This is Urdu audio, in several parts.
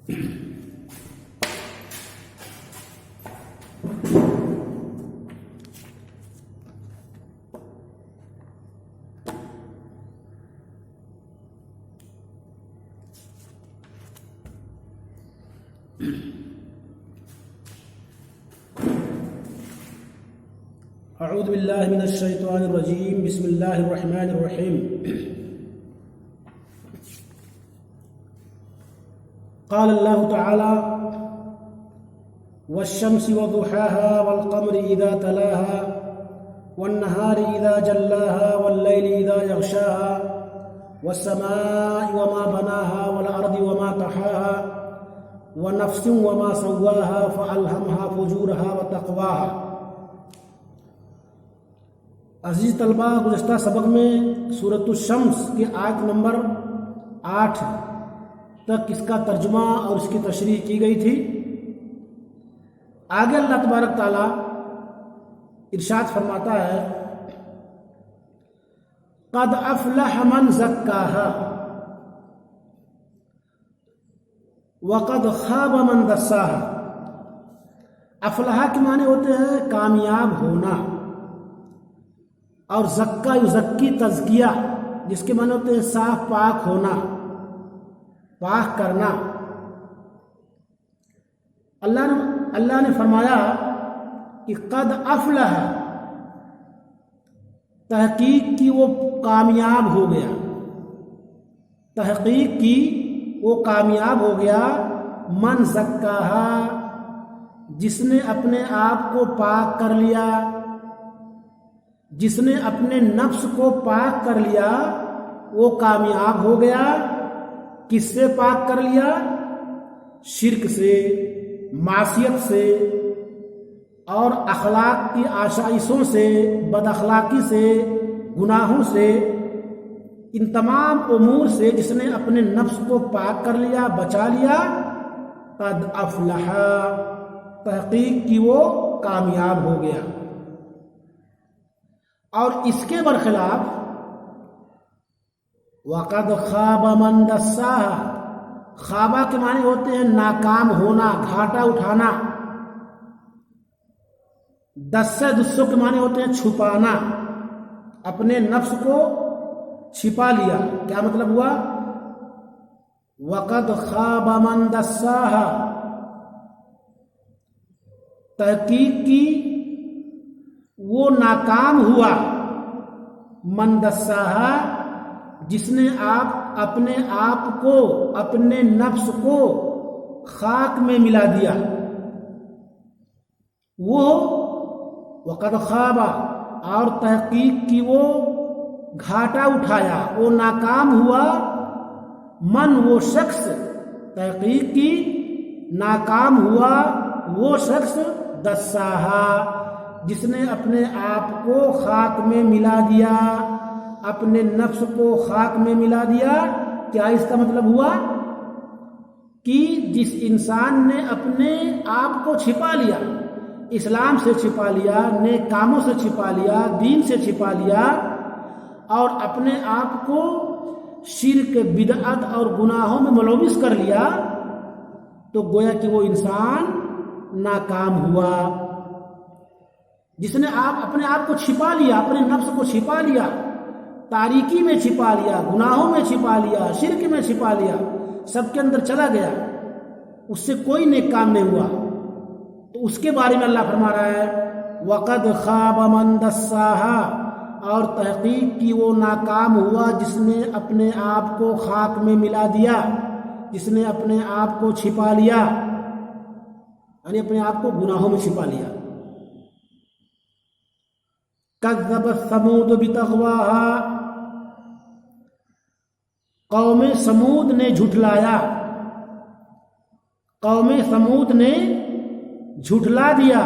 اعوذ باللہ من الشیطان الرجیم بسم اللہ الرحمن الرحیم قال اللہ تعالی والشمس وضحاها والقمر اذا تلاها والنهار اذا جلاها والليل اذا يغشاها والسماء وما بناها والارض وما طحاها ونفس وما سواها فألهمها فجورها وتقواها۔ عزیز طلبہ، گزشتہ سبق میں سورۃ الشمس کی آیت نمبر 8 تک اس کا ترجمہ اور اس کی تشریح کی گئی تھی۔ آگے اللہ تبارک تعالیٰ ارشاد فرماتا ہے قد افلح من زکاها وقد خاب من دساها۔ افلاح کے معنی ہوتے ہیں کامیاب ہونا، اور زکا یزکی تزکیہ جس کے معنی ہوتے ہیں صاف پاک ہونا، پاک کرنا۔ اللہ نے فرمایا کہ قد افلح، تحقیق کی وہ کامیاب ہو گیا، تحقیق کی وہ کامیاب ہو گیا، من زکاہا، جس نے اپنے آپ کو پاک کر لیا، جس نے اپنے نفس کو پاک کر لیا وہ کامیاب ہو گیا۔ کس سے پاک کر لیا؟ شرک سے، معصیت سے، اور اخلاق کی آشائشوں سے، بد اخلاقی سے، گناہوں سے، ان تمام امور سے جس نے اپنے نفس کو پاک کر لیا، بچا لیا، قد افلح، تحقیق کی وہ کامیاب ہو گیا۔ اور اس کے برخلاف وقد خاب من دساها، خوابہ کے معنی ہوتے ہیں ناکام ہونا، گھاٹا اٹھانا۔ دسوں کے معنی ہوتے ہیں چھپانا، اپنے نفس کو چھپا لیا۔ کیا مطلب ہوا؟ وقد خاب من دساها، تحقیق کی وہ ناکام ہوا، من دساها، جس نے اپنے آپ کو، اپنے نفس کو خاک میں ملا دیا۔ وہ وقد خاب، اور تحقیق کی وہ گھاٹا اٹھایا، وہ ناکام ہوا، من وہ شخص، تحقیق کی ناکام ہوا وہ شخص، دساها، جس نے اپنے آپ کو خاک میں ملا دیا، اپنے نفس کو خاک میں ملا دیا۔ کیا اس کا مطلب ہوا؟ کہ جس انسان نے اپنے آپ کو چھپا لیا، اسلام سے چھپا لیا، نیک کاموں سے چھپا لیا، دین سے چھپا لیا، اور اپنے آپ کو شرک، بدعت اور گناہوں میں ملوث کر لیا، تو گویا کہ وہ انسان ناکام ہوا۔ جس نے اپنے آپ کو چھپا لیا، اپنے نفس کو چھپا لیا، تاریکی میں چھپا لیا، گناہوں میں چھپا لیا، شرک میں چھپا لیا، سب کے اندر چلا گیا، اس سے کوئی نیک کام نہیں ہوا، تو اس کے بارے میں اللہ فرما رہا ہے وقد خاب من دساها، اور تحقیق کی وہ ناکام ہوا جس نے اپنے آپ کو خاک میں ملا دیا، جس نے اپنے آپ کو چھپا لیا، یعنی اپنے آپ کو گناہوں میں چھپا لیا۔ کذبت ثمود بطغواها، قوم سمود نے جھٹلایا، قوم سمود نے جھٹلا دیا۔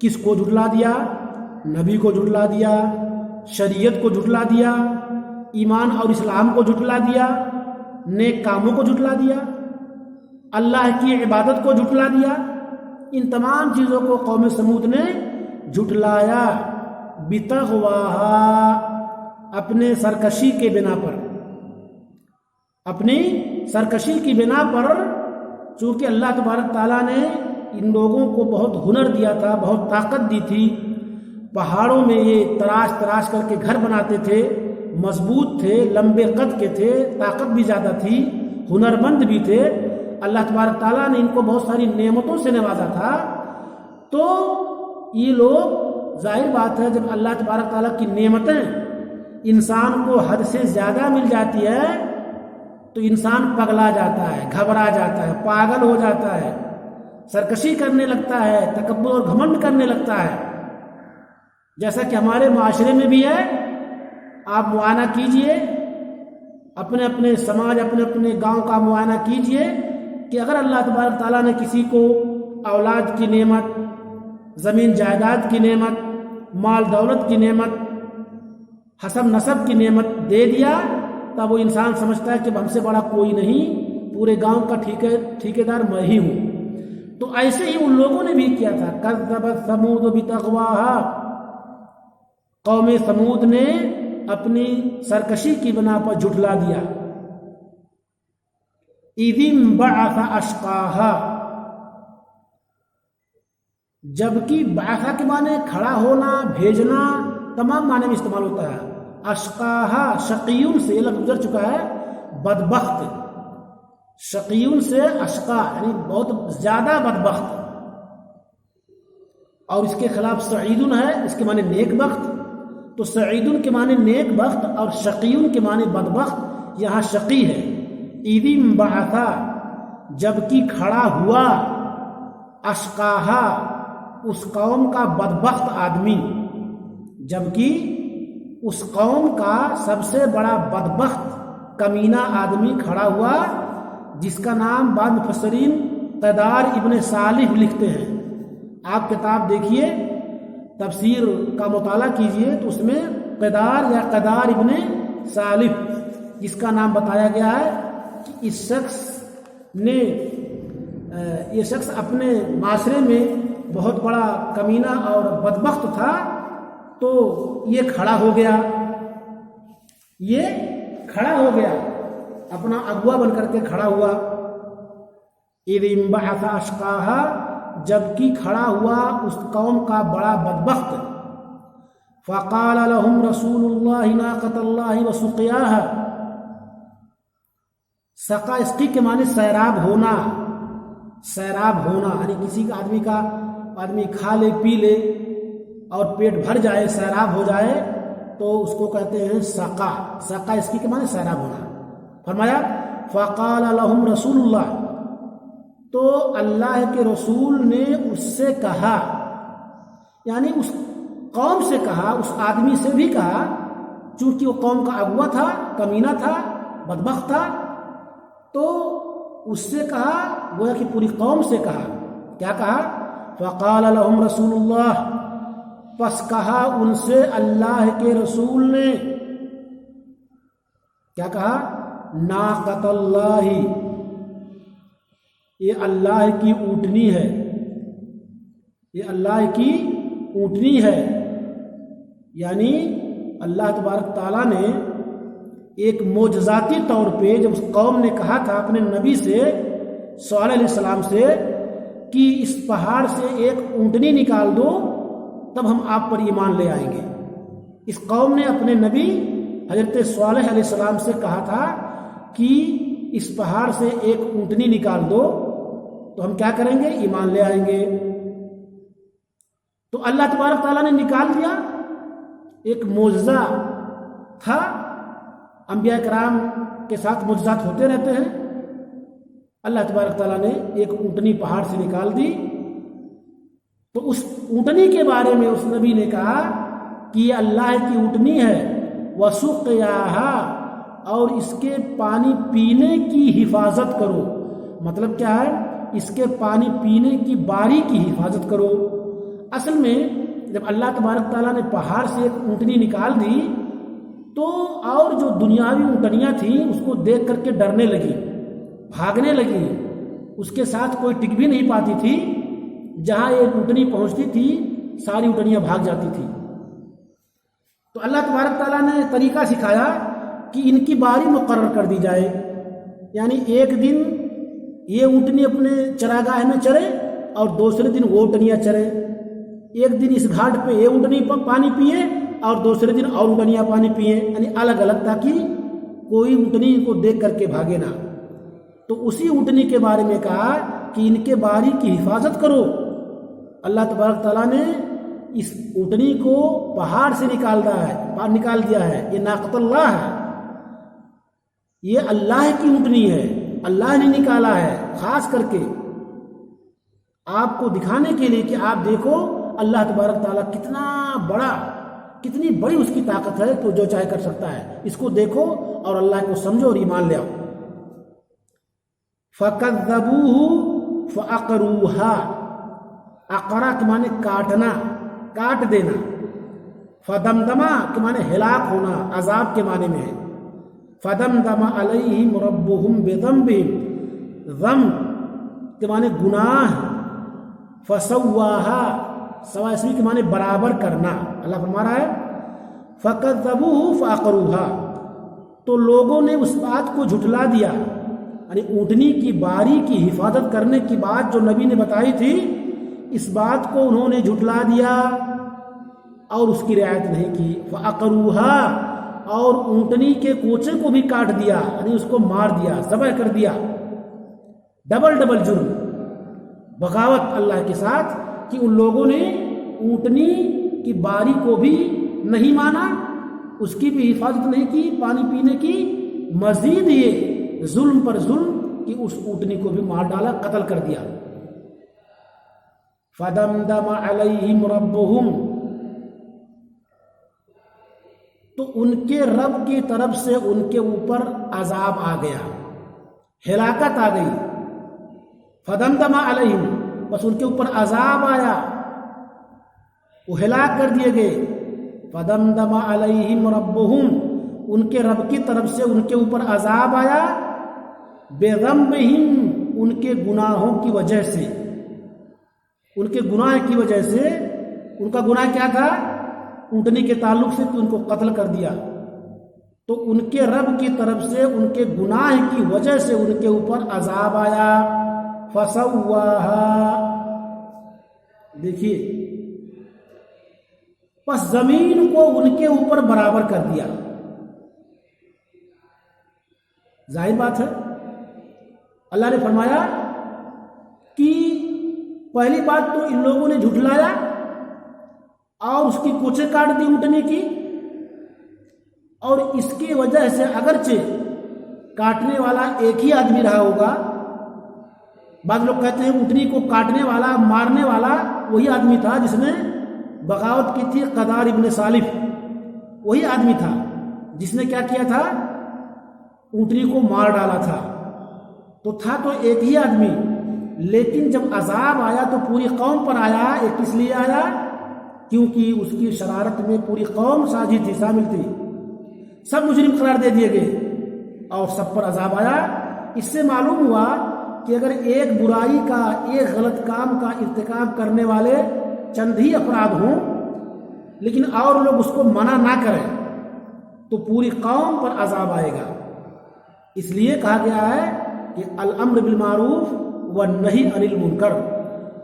کس کو جھٹلا دیا؟ نبی کو جھٹلا دیا، شریعت کو جھٹلا دیا، ایمان اور اسلام کو جھٹلا دیا، نیک کاموں کو جھٹلا دیا، اللہ کی عبادت کو جھٹلا دیا۔ ان تمام چیزوں کو قوم سمود نے جھٹلایا، بطغواها، اپنے سرکشی کے بنا پر۔ اپنی سرکشی کی بنا پر، چونکہ اللہ تبارک تعالیٰ نے ان لوگوں کو بہت ہنر دیا تھا، بہت طاقت دی تھی، پہاڑوں میں یہ تراش تراش کر کے گھر بناتے تھے، مضبوط تھے، لمبے قد کے تھے، طاقت بھی زیادہ تھی، ہنرمند بھی تھے، اللہ تبارک تعالیٰ نے ان کو بہت ساری نعمتوں سے نوازا تھا۔ تو یہ لوگ، ظاہر بات ہے جب اللہ تبارک تعالیٰ کی نعمتیں انسان کو حد سے زیادہ مل جاتی ہے تو انسان پگلا جاتا ہے، گھبرا جاتا ہے، پاگل ہو جاتا ہے، سرکشی کرنے لگتا ہے، تکبر اور گھمنڈ کرنے لگتا ہے، جیسا کہ ہمارے معاشرے میں بھی ہے۔ آپ معائنہ کیجئے، اپنے اپنے سماج، اپنے اپنے گاؤں کا معائنہ کیجئے کہ اگر اللہ تبارک تعالیٰ نے کسی کو اولاد کی نعمت، زمین جائیداد کی نعمت، مال دولت کی نعمت، حسب نسب کی نعمت دے دیا، تب وہ انسان سمجھتا ہے کہ ہم سے بڑا کوئی نہیں، پورے گاؤں کا ٹھیکیدار میں ہی ہوں۔ تو ایسے ہی ان لوگوں نے بھی کیا تھا۔ کذبت ثمود بتغواہا، قوم ثمود نے اپنی سرکشی کی بنا پر جھٹلا دیا۔ اذ انبعث اشقاہا، جبکہ بعثہ کے معنی کھڑا ہونا، بھیجنا، تمام معنی میں استعمال ہوتا ہے۔ اشقاہا شقیون سے، یہ لفظ گزر چکا ہے، بدبخت، شقیون سے اشقا یعنی بہت زیادہ بدبخت، اور اس کے خلاف سعیدن ہے، اس کے معنی نیک بخت۔ تو سعیدن کے معنی نیک بخت اور شقیون کے معنی بدبخت، یہاں شقی ہے۔ اذ انبعث، جبکہ کھڑا ہوا، اشقاہا اس قوم کا بدبخت آدمی، جبکہ اس قوم کا سب سے بڑا بدبخت کمینہ آدمی کھڑا ہوا، جس کا نام بعض مفسرین قیدار ابن صالح لکھتے ہیں۔ آپ کتاب دیکھیے، تفسیر کا مطالعہ کیجئے تو اس میں قیدار یا قیدار ابن صالح جس کا نام بتایا گیا ہے کہ اس شخص نے، یہ شخص اپنے معاشرے میں بہت بڑا کمینہ اور بدبخت تھا، تو یہ کھڑا ہو گیا، یہ کھڑا ہو گیا، اپنا اغوا بن کر کے کھڑا ہوا۔ اذ انبعث اشقاہا، جبکہ کھڑا ہوا اس قوم کا بڑا بدبخت۔ فقال لهم رسول اللہ ناقۃ اللہ وسقیاہا، سقا اسقی کے معنی سیراب ہونا، سیراب ہونا یعنی کسی کا آدمی کھا لے پی لے اور پیٹ بھر جائے، سیراب ہو جائے، تو اس کو کہتے ہیں سقا۔ سقا اسقی کے معنی سیراب ہونا۔ فرمایا فقال لهم رسول اللہ، تو اللہ کے رسول نے اس سے کہا، یعنی اس قوم سے کہا، اس آدمی سے بھی کہا، چونکہ وہ قوم کا اغوا تھا، کمینہ تھا، بدبخت تھا، تو اس سے کہا، گویا کہ پوری قوم سے کہا۔ کیا کہا؟ فقال لهم رسول اللہ، پس کہا ان سے اللہ کے رسول نے، کیا کہا؟ ناقۃ اللہ، یہ اللہ کی اونٹنی ہے، یہ اللہ کی اونٹنی ہے۔ یعنی اللہ تبارک تعالیٰ نے ایک معجزاتی طور پہ جب اس قوم نے کہا تھا اپنے نبی سے صالح علیہ السلام سے کہ اس پہاڑ سے ایک اونٹنی نکال دو تب ہم آپ پر ایمان لے آئیں گے، اس قوم نے اپنے نبی حضرت صالح علیہ السلام سے کہا تھا کہ اس پہاڑ سے ایک اونٹنی نکال دو تو ہم کیا کریں گے؟ ایمان لے آئیں گے۔ تو اللہ تبارک تعالیٰ نے نکال دیا، ایک معجزہ تھا، انبیاء کرام کے ساتھ معجزات ہوتے رہتے ہیں۔ اللہ تبارک تعالیٰ نے ایک اونٹنی پہاڑ سے نکال دی، تو اس اونٹنی کے بارے میں اس نبی نے کہا کہ یہ اللہ کی اونٹنی ہے، وسقیاہا، اور اس کے پانی پینے کی حفاظت کرو۔ مطلب کیا ہے؟ اس کے پانی پینے کی باری کی حفاظت کرو۔ اصل میں جب اللہ تبارک تعالیٰ نے پہاڑ سے ایک اونٹنی نکال دی تو اور جو دنیاوی اونٹنیاں تھیں اس کو دیکھ کر کے ڈرنے لگی، بھاگنے لگی، اس کے ساتھ کوئی ٹک بھی نہیں پاتی تھی۔ جہاں ایک اونٹنی پہنچتی تھی ساری اونٹنیاں بھاگ جاتی تھی۔ تو اللہ تبارک تعالیٰ نے طریقہ سکھایا کہ ان کی باری مقرر کر دی جائے، یعنی ایک دن یہ اونٹنی اپنے چراگاہ میں چرے اور دوسرے دن وہ اونٹنیاں چرے، ایک دن اس گھاٹ پہ یہ اونٹنی پانی پیے اور دوسرے دن اور اونٹنیاں پانی پیے، یعنی الگ الگ، تاکہ کوئی اونٹنی کو دیکھ کر کے بھاگے نہ۔ تو اسی اونٹنی کے بارے میں کہا کہ ان کے باری کی حفاظت کرو۔ اللہ تبارک تعالیٰ نے اس اونٹنی کو پہاڑ سے نکال دیا ہے، یہ ناقۃ اللہ ہے، یہ اللہ کی اونٹنی ہے، اللہ نے نکالا ہے خاص کر کے آپ کو دکھانے کے لیے کہ آپ دیکھو اللہ تبارک تعالیٰ کتنا بڑا، کتنی بڑی اس کی طاقت ہے، تو جو چاہے کر سکتا ہے۔ اس کو دیکھو اور اللہ کو سمجھو اور ایمان لے آؤ۔ فَكَذَّبُوهُ فَعَقَرُوهَا، عقرہ کے معنی کاٹنا، کاٹ دینا، فدمدمہ کے معنی ہلاک ہونا، عذاب کے معنی میں ہے۔ فدمدم علیہم ربہم بذنبہم، ذنب کے معنی گناہ، فسواہا، سوا اسمی کے معنی برابر کرنا۔ اللہ فرما رہا ہے فَكَذَّبُوهُ فَعَقَرُوهَا، تو لوگوں نے اس بات کو جھٹلا دیا، یعنی اونٹنی کی باری کی حفاظت کرنے کی بات جو نبی نے بتائی تھی، اس بات کو انہوں نے جھٹلا دیا اور اس کی رعایت نہیں کی۔ فَعَقَرُوهَا، اور اونٹنی کے کوچے کو بھی کاٹ دیا، یعنی اس کو مار دیا، ذبح کر دیا۔ ڈبل جرم، بغاوت اللہ کے ساتھ، کہ ان لوگوں نے اونٹنی کی باری کو بھی نہیں مانا، اس کی بھی حفاظت نہیں کی، پانی پینے کی، مزید یہ ظلم پر ظلم کہ اس اونٹنی کو بھی مار ڈالا، قتل کر دیا۔ فَدَمْدَمَ عَلَيْهِمْ رَبُّهُمْ، تو ان کے رب کی طرف سے ان کے اوپر عذاب آ گیا، ہلاکت آ گئی۔ فَدَمْدَمَ عَلَيْهِمْ، بس ان کے اوپر عذاب آیا، وہ ہلاک کر دیے گئے۔ فَدَمْدَمَ عَلَيْهِمْ رَبُّهُمْ، ان کے رب کی طرف سے ان کے اوپر عذاب آیا، بِذَنبِهِمْ، ان کے گناہوں کی وجہ سے، ان کے گناہ کی وجہ سے۔ ان کا گناہ کیا تھا؟ اونٹنی کے تعلق سے کہ ان کو قتل کر دیا، تو ان کے رب کی طرف سے ان کے گناہ کی وجہ سے ان کے اوپر عذاب آیا۔ فَسَوَّاهَا، دیکھیے، پس زمین کو ان کے اوپر برابر کر دیا۔ ظاہر بات ہے، اللہ نے فرمایا کہ پہلی بات تو ان لوگوں نے جھٹلایا اور اس کی کوچے کاٹ دی اونٹنی کی، اور اس کی وجہ سے اگرچہ کاٹنے والا ایک ہی آدمی رہا ہوگا، بعض لوگ کہتے ہیں اونٹنی کو کاٹنے والا، مارنے والا وہی آدمی تھا جس نے بغاوت کی تھی، قدار ابن سالف، وہی آدمی تھا جس نے کیا کیا تھا، اونٹنی کو مار ڈالا تھا، تو تھا تو ایک ہی آدمی، لیکن جب عذاب آیا تو پوری قوم پر آیا۔ ایک اس لیے آیا کیونکہ اس کی شرارت میں پوری قوم ساجی تھی، شامل تھی، سب مجرم قرار دے دیے گئے اور سب پر عذاب آیا۔ اس سے معلوم ہوا کہ اگر ایک برائی کا، ایک غلط کام کا ارتکاب کرنے والے چند ہی افراد ہوں، لیکن اور لوگ اس کو منع نہ کریں، تو پوری قوم پر عذاب آئے گا۔ اس لیے کہا گیا ہے کہ الامر بالمعروف والنہی عن المنکر،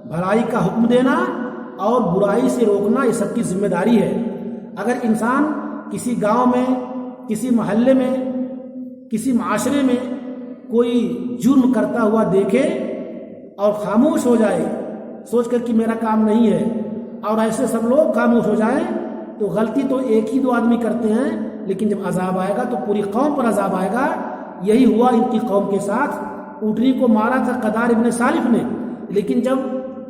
بھلائی کا حکم دینا اور برائی سے روکنا، یہ سب کی ذمہ داری ہے۔ اگر انسان کسی گاؤں میں، کسی محلے میں، کسی معاشرے میں کوئی جرم کرتا ہوا دیکھے اور خاموش ہو جائے، سوچ کر کہ میرا کام نہیں ہے، اور ایسے سب لوگ خاموش ہو جائیں، تو غلطی تو ایک ہی دو آدمی کرتے ہیں، لیکن جب عذاب آئے گا تو پوری قوم پر عذاب آئے گا۔ یہی ہوا ان کی قوم کے ساتھ۔ اونٹنی کو مارا تھا قدار ابن سالف نے، لیکن جب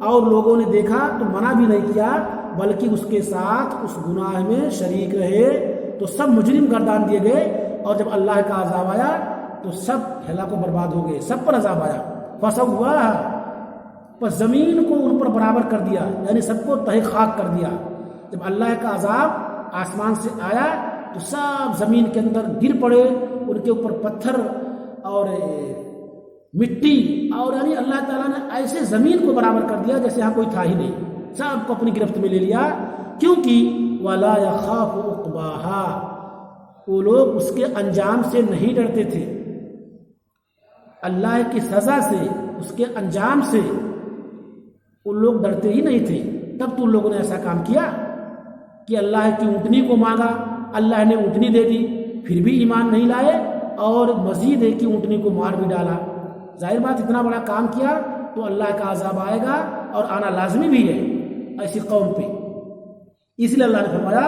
اور لوگوں نے دیکھا تو منع بھی نہیں کیا، بلکہ اس کے ساتھ اس گناہ میں شریک رہے، تو سب مجرم گردان دیے گئے، اور جب اللہ کا عذاب آیا تو سب ہلاک و برباد ہو گئے، سب پر عذاب آیا۔ فَسَوَّاهَا، پس زمین کو ان پر برابر کر دیا، یعنی سب کو تہہ خاک کر دیا۔ جب اللہ کا عذاب آسمان سے آیا تو سب زمین کے اندر گر پڑے، ان کے اوپر پتھر اور مٹی، اور یعنی اللہ تعالیٰ نے ایسے زمین کو برابر کر دیا جیسے یہاں کوئی تھا ہی نہیں، سب کو اپنی گرفت میں لے لیا، کیونکہ وَلَا يَخَافُ عُقْبَاهَا، وہ لوگ اس کے انجام سے نہیں ڈرتے تھے۔ اللہ کی سزا سے، اس کے انجام سے ان لوگ ڈرتے ہی نہیں تھے، تب تو ان لوگوں نے ایسا کام کیا کہ اللہ کی اونٹنی کو مانگا، اللہ نے اونٹنی دے دی، پھر بھی ایمان نہیں لائے اور مزید ہے کہ اونٹنی کو مار بھی ڈالا۔ ظاہر بات اتنا بڑا کام کیا تو اللہ کا عذاب آئے گا اور آنا لازمی بھی ہے ایسی قوم پہ۔ اس لیے اللہ نے فرمایا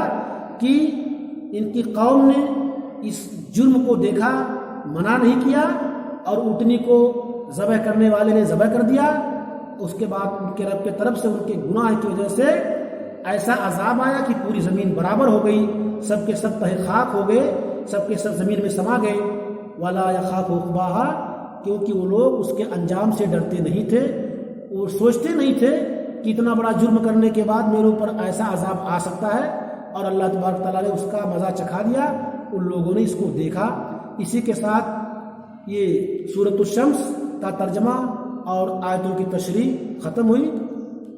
کہ ان کی قوم نے اس جرم کو دیکھا، منع نہیں کیا، اور اونٹنی کو ذبح کرنے والے نے ذبح کر دیا، اس کے بعد ان کے رب کے طرف سے ان کے گناہ کی وجہ سے ایسا عذاب آیا کہ پوری زمین برابر ہو گئی، سب کے سب تہے خاک ہو گئے، سب کے سب زمین میں سما گئے۔ وَلَا يَخَافُ عُقْبَاهَا، کیونکہ وہ لوگ اس کے انجام سے ڈرتے نہیں تھے، وہ سوچتے نہیں تھے کہ اتنا بڑا جرم کرنے کے بعد میرے اوپر ایسا عذاب آ سکتا ہے، اور اللہ تبارک تعالیٰ نے اس کا مزہ چکھا دیا، ان لوگوں نے اس کو دیکھا۔ اسی کے ساتھ یہ سورۃ الشمس کا ترجمہ اور آیتوں کی تشریح ختم ہوئی،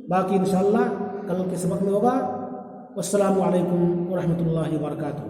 باقی انشاءاللہ کل کے سبق میں ہوگا۔ والسلام علیکم ورحمۃ اللہ وبرکاتہ۔